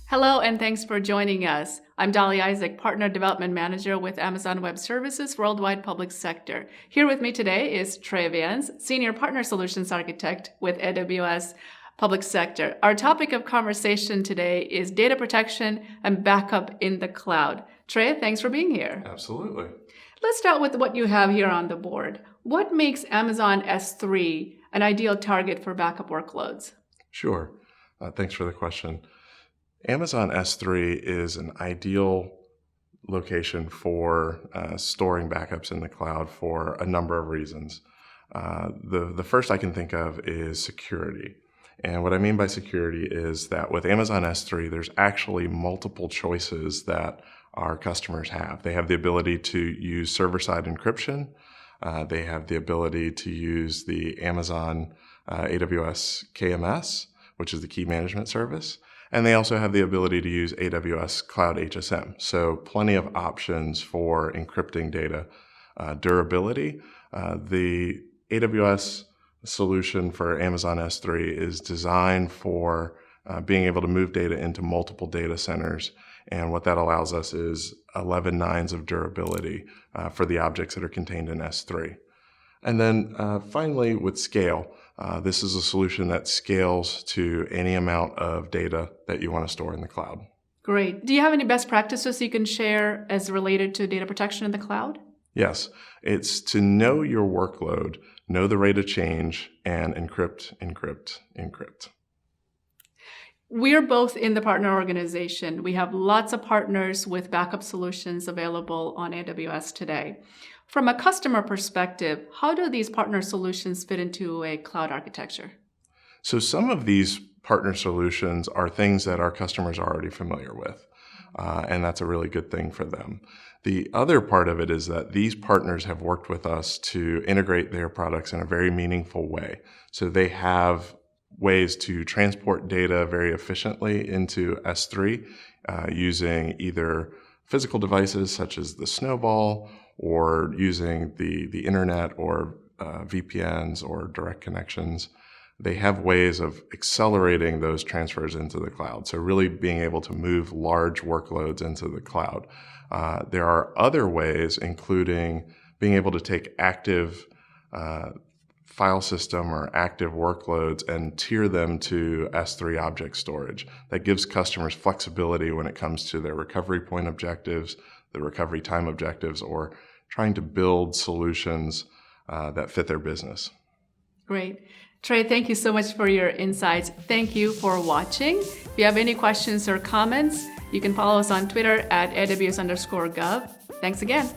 Hello, and thanks for joining us. I'm Dolly Isaac, Partner Development Manager with Amazon Web Services Worldwide Public Sector. Here with me today is Trey Vance, Senior Partner Solutions Architect with AWS Public Sector. Our topic of conversation today is data protection and backup in the cloud. Trey, thanks for being here. Absolutely. Let's start with what you have here on the board. What makes Amazon S3 an ideal target for backup workloads? Sure. Thanks for the question. Amazon S3 is an ideal location for storing backups in the cloud for a number of reasons. The first I can think of is security. And what I mean by security is that with Amazon S3, there's actually multiple choices that our customers have. They have the ability to use server-side encryption. They have the ability to use the Amazon AWS KMS, which is the key management service. And they also have the ability to use AWS Cloud HSM. So plenty of options for encrypting data. Durability. The AWS solution for Amazon S3 is designed for being able to move data into multiple data centers. And what that allows us is 11 nines of durability for the objects that are contained in S3. And then finally, with scale, this is a solution that scales to any amount of data that you want to store in the cloud. Great. Do you have any best practices you can share as related to data protection in the cloud? Yes. It's to know your workload, know the rate of change, and encrypt, encrypt, encrypt. We're both in the partner organization. We have lots of partners with backup solutions available on AWS today. From a customer perspective, how do these partner solutions fit into a cloud architecture? So some of these partner solutions are things that our customers are already familiar with, and that's a really good thing for them. The other part of it is that these partners have worked with us to integrate their products in a very meaningful way. So they have ways to transport data very efficiently into S3 using either physical devices such as the Snowball, or using the internet or VPNs or direct connections. They have ways of accelerating those transfers into the cloud. So really being able to move large workloads into the cloud. There are other ways, including being able to take active file system or active workloads and tier them to S3 object storage. That gives customers flexibility when it comes to their recovery point objectives, the recovery time objectives, or trying to build solutions that fit their business. Great. Trey, thank you so much for your insights. Thank you for watching. If you have any questions or comments, you can follow us on Twitter at AWS_gov. Thanks again.